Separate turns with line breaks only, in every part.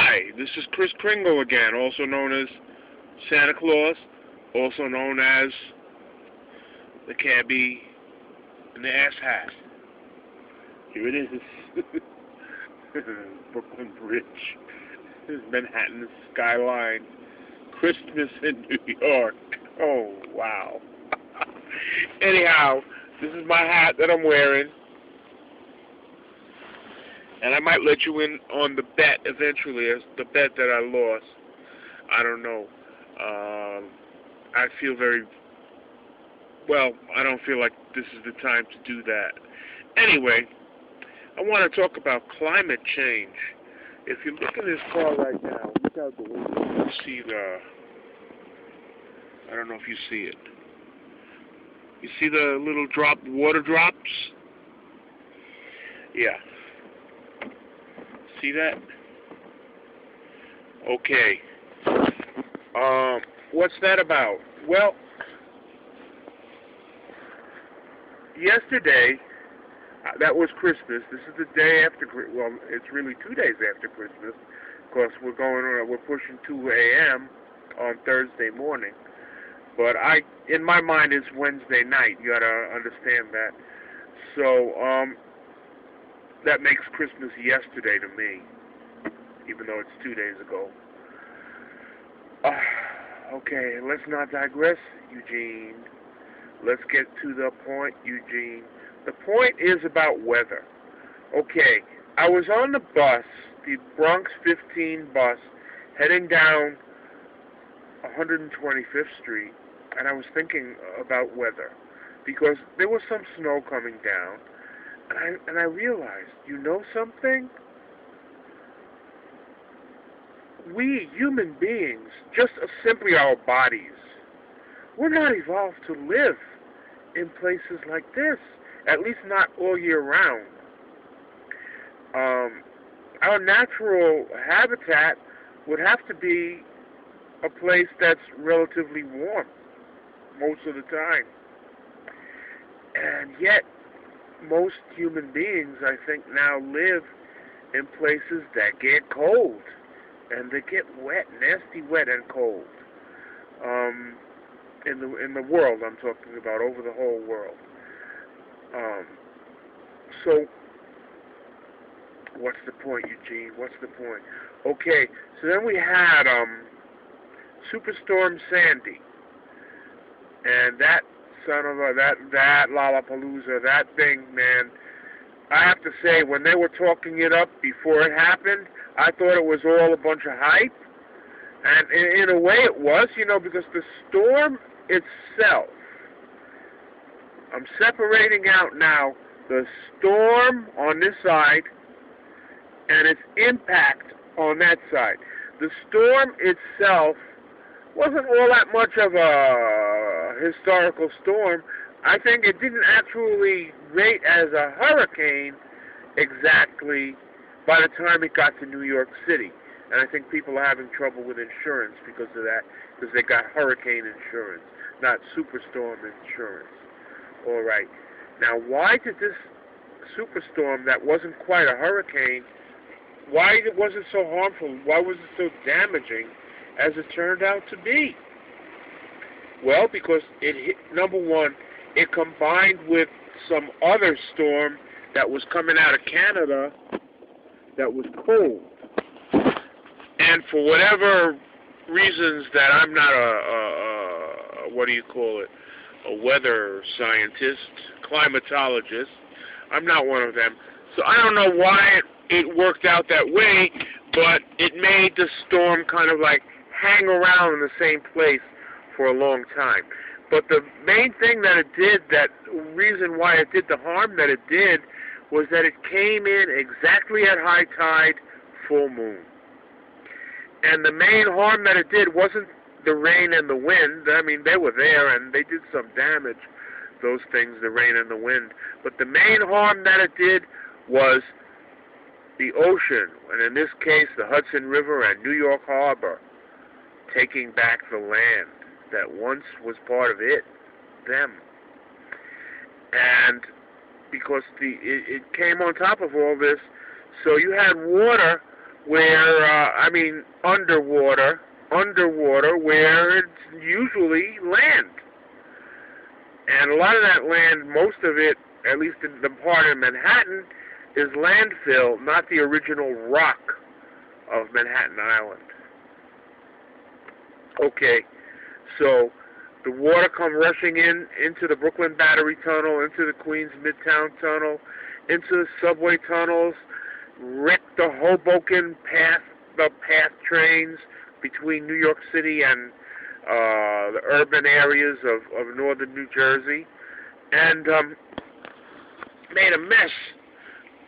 Hi, this is Kris Kringle again, also known as Santa Claus, also known as the cabbie in the ass hat. Here it is. Brooklyn Bridge. This is Manhattan skyline. Christmas in New York. Oh, wow. Anyhow, this is my hat that I'm wearing. And I might let you in on the bet eventually, the bet that I lost. I don't know. I feel I don't feel like this is the time to do that. Anyway, I want to talk about climate change. If you look in this car right now, look out the window, you see I don't know if you see it. You see the little water drops? Yeah. See that? Okay. What's that about? Well, yesterday, that was Christmas. This is the day after, well, it's really 2 days after Christmas, because we're pushing 2 a.m. on Thursday morning. But in my mind, it's Wednesday night. You gotta understand that. So, that makes Christmas yesterday to me, even though it's 2 days ago. Okay, let's not digress, Eugene. Let's get to the point, Eugene. The point is about weather. Okay, I was on the bus, the Bronx 15 bus, heading down 125th Street, and I was thinking about weather, because there was some snow coming down, and I realized, you know something? We, human beings, just simply our bodies, we're not evolved to live in places like this, at least not all year round. Our natural habitat would have to be a place that's relatively warm most of the time. And yet, most human beings, I think, now live in places that get cold. And they get wet, nasty wet and cold. In the world, I'm talking about, over the whole world. So, what's the point, Eugene? What's the point? Okay, so then we had Superstorm Sandy, and that son of that Lollapalooza, that thing, man. I have to say, when they were talking it up before it happened, I thought it was all a bunch of hype, and in a way it was, because the storm itself, I'm separating out now the storm on this side and its impact on that side. The storm itself wasn't all that much of a historical storm. I think it didn't actually rate as a hurricane exactly by the time it got to New York City. And I think people are having trouble with insurance because of that, because they got hurricane insurance, not superstorm insurance. All right. Now, why did this superstorm that wasn't quite a hurricane, why was it so harmful? Why was it so damaging as it turned out to be? Well, because it hit, number one, it combined with some other storm that was coming out of Canada that was cold. And for whatever reasons that I'm not a weather scientist, climatologist, I'm not one of them. So I don't know why it worked out that way, but it made the storm kind of like hang around in the same place for a long time. But the main thing that it did, that reason why it did the harm that it did, was that it came in exactly at high tide, full moon. And the main harm that it did wasn't the rain and the wind. I mean, they were there and they did some damage, those things, the rain and the wind. But the main harm that it did was the ocean, and in this case, the Hudson River and New York Harbor, taking back the land that once was part of them. And because it came on top of all this, so you had water where, underwater, where it's usually land. And a lot of that land, most of it, at least in the part of Manhattan, is landfill, not the original rock of Manhattan Island. Okay, so the water come rushing into the Brooklyn Battery Tunnel, into the Queens Midtown Tunnel, into the subway tunnels, wreck the Hoboken the path trains between New York City and the urban areas of northern New Jersey, and made a mess.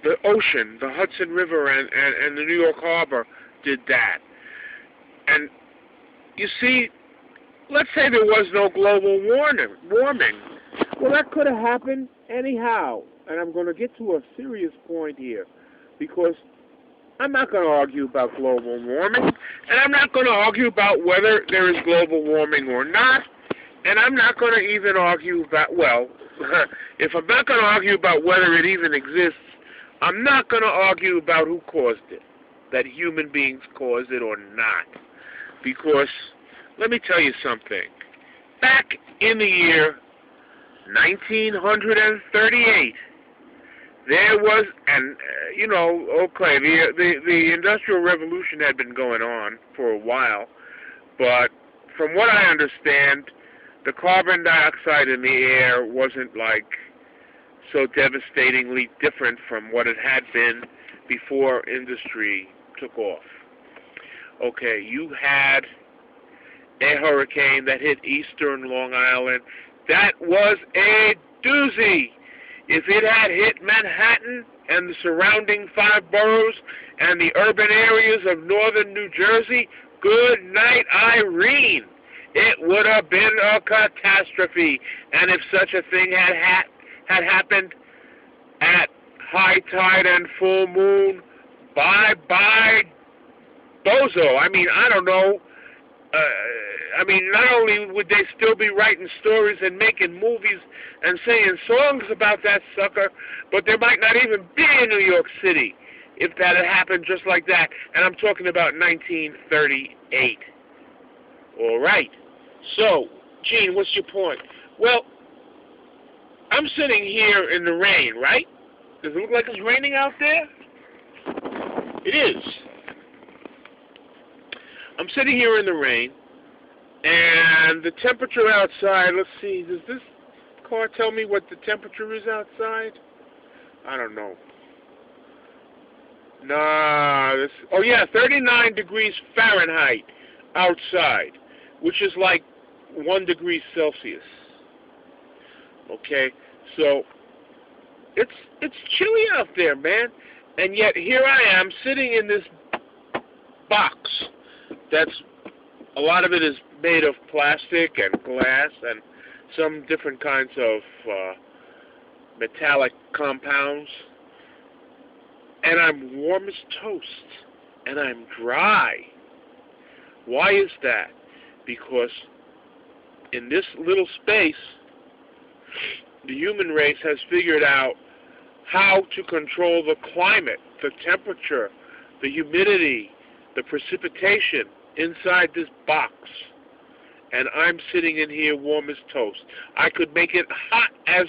The ocean, the Hudson River, and the New York Harbor did that. And you see, let's say there was no global warming. Well, that could have happened anyhow. And I'm going to get to a serious point here, because I'm not going to argue about global warming, and I'm not going to argue about whether there is global warming or not, and I'm not going to even argue about, well, if I'm not going to argue about whether it even exists, I'm not going to argue about who caused it, that human beings caused it or not. Because, let me tell you something. Back in the year 1938, there was, okay, the Industrial Revolution had been going on for a while, but from what I understand, the carbon dioxide in the air wasn't like so devastatingly different from what it had been before industry took off. Okay, you had a hurricane that hit eastern Long Island. That was a doozy. If it had hit Manhattan and the surrounding 5 boroughs and the urban areas of northern New Jersey, good night, Irene. It would have been a catastrophe. And if such a thing had happened at high tide and full moon, bye-bye bozo. I don't know. Not only would they still be writing stories and making movies and singing songs about that sucker, but there might not even be in New York City if that had happened just like that. And I'm talking about 1938. All right. So, Gene, what's your point? Well, I'm sitting here in the rain, right? Does it look like it's raining out there? It is. I'm sitting here in the rain, and the temperature outside, let's see, does this car tell me what the temperature is outside? I don't know. Nah, 39 degrees Fahrenheit outside, which is like 1 degree Celsius. Okay, so it's chilly out there, man, and yet here I am sitting in this box that's, a lot of it is made of plastic and glass and some different kinds of metallic compounds, and I'm warm as toast, and I'm dry. Why is that? Because in this little space, the human race has figured out how to control the climate, the temperature, the humidity, the precipitation inside this box. And I'm sitting in here warm as toast. I could make it hot as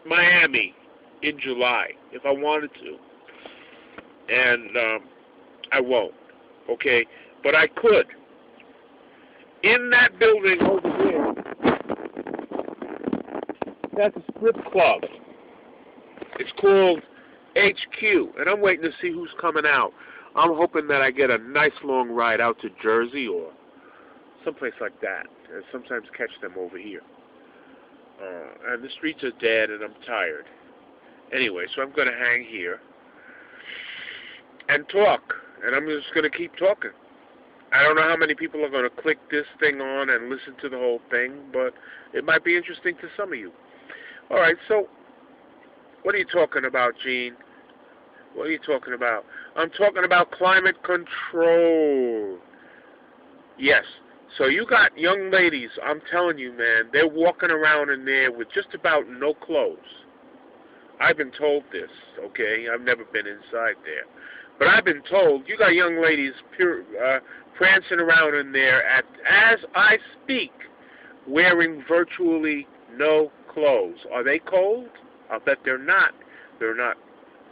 Miami in July if I wanted to. And I won't, okay? But I could. In that building over there, that's a strip club. It's called HQ, and I'm waiting to see who's coming out. I'm hoping that I get a nice long ride out to Jersey or someplace like that. And sometimes catch them over here. And the streets are dead, and I'm tired. Anyway, so I'm going to hang here and talk, and I'm just going to keep talking. I don't know how many people are going to click this thing on and listen to the whole thing, but it might be interesting to some of you. All right, so what are you talking about, Gene? What are you talking about? I'm talking about climate control. Yes. So you got young ladies, I'm telling you, man, they're walking around in there with just about no clothes. I've been told this, okay? I've never been inside there. But I've been told you got young ladies prancing around in there as I speak, wearing virtually no clothes. Are they cold? I'll bet they're not. They're not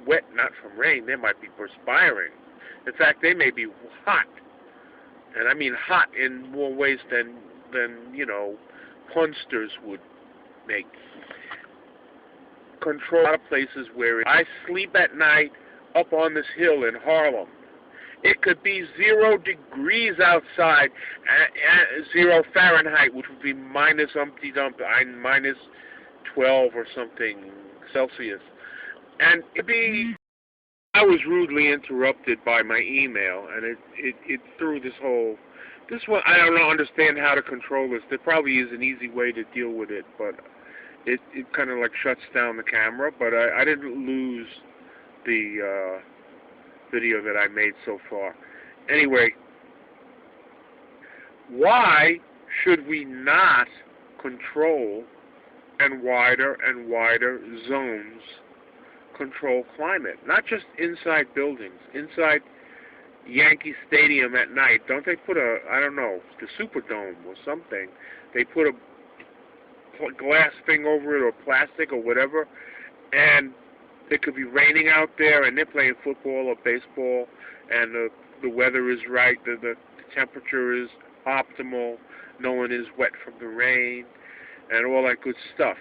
wet, not from rain. They might be perspiring. In fact, they may be hot. And I mean hot in more ways than punsters would make. Control a lot of places where I sleep at night up on this hill in Harlem. It could be 0 degrees outside, 0 Fahrenheit, which would be minus umpty dump, minus 12 or something Celsius. And it'd be, I was rudely interrupted by my email, and it threw this one, I don't understand how to control this. There probably is an easy way to deal with it, but it kind of like shuts down the camera, but I didn't lose the video that I made so far. Anyway, why should we not control and wider zones control climate? Not just inside buildings, inside Yankee Stadium at night. Don't they put the Superdome or something? They put a glass thing over it or plastic or whatever, and it could be raining out there, and they're playing football or baseball, and the weather is right, the temperature is optimal, no one is wet from the rain, and all that good stuff.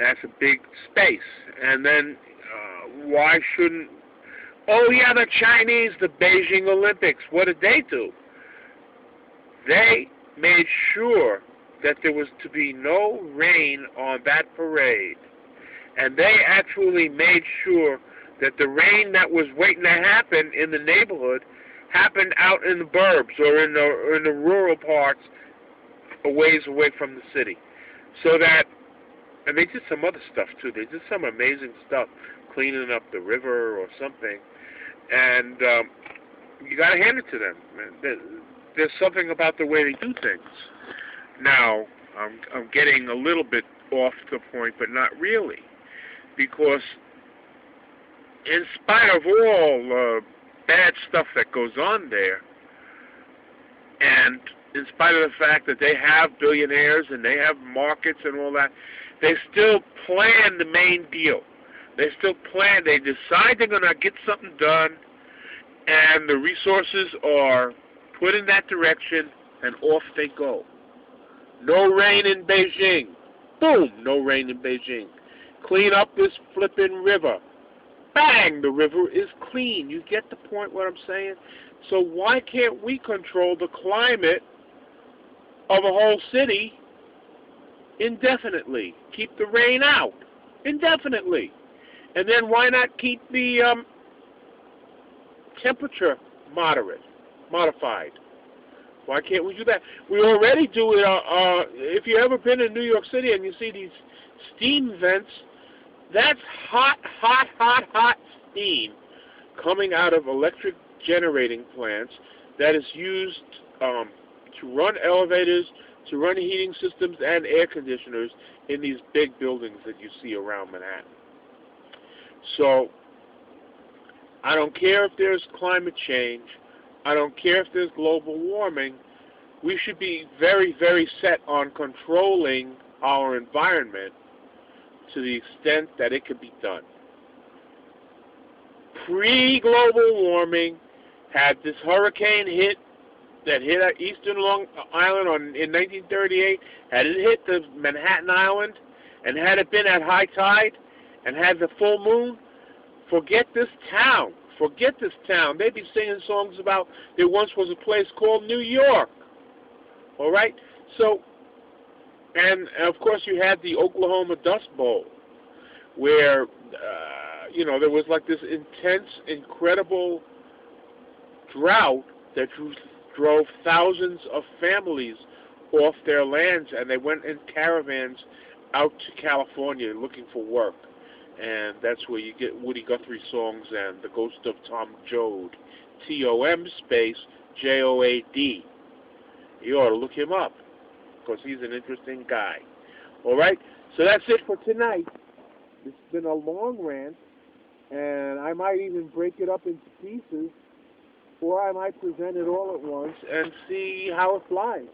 That's a big space. And then why shouldn't... Oh, yeah, the Chinese, the Beijing Olympics, what did they do? They made sure that there was to be no rain on that parade. And they actually made sure that the rain that was waiting to happen in the neighborhood happened out in the burbs or in the rural parts a ways away from the city. So that, and they did some other stuff too. They did some amazing stuff, cleaning up the river or something. And you got to hand it to them. There's something about the way they do things. Now, I'm getting a little bit off the point, but not really. Because in spite of all bad stuff that goes on there, and in spite of the fact that they have billionaires and they have markets and all that, they still plan the main deal. They still plan. They decide they're going to get something done, and the resources are put in that direction, and off they go. No rain in Beijing. Boom, no rain in Beijing. Clean up this flipping river. Bang, the river is clean. You get the point what I'm saying? So why can't we control the climate of a whole city indefinitely? Keep the rain out indefinitely. And then why not keep the temperature modified? Why can't we do that? We already do it. If you've ever been in New York City and you see these steam vents, that's hot steam coming out of electric generating plants that is used to run elevators, to run heating systems and air conditioners in these big buildings that you see around Manhattan. So I don't care if there's climate change. I don't care if there's global warming. We should be very, very set on controlling our environment to the extent that it could be done. Pre-global warming, had this hurricane that hit Eastern Long Island in 1938, had it hit the Manhattan Island, and had it been at high tide, and had the full moon, forget this town. Forget this town. They'd be singing songs about there once was a place called New York. All right? So, and of course you had the Oklahoma Dust Bowl, where, there was like this intense, incredible drought that drove thousands of families off their lands, and they went in caravans out to California looking for work. And that's where you get Woody Guthrie songs and The Ghost of Tom Joad, Tom space Joad. You ought to look him up, because he's an interesting guy. All right? So that's it for tonight. It's been a long rant, And I might even break it up into pieces, or I might present it all at once and see how it flies.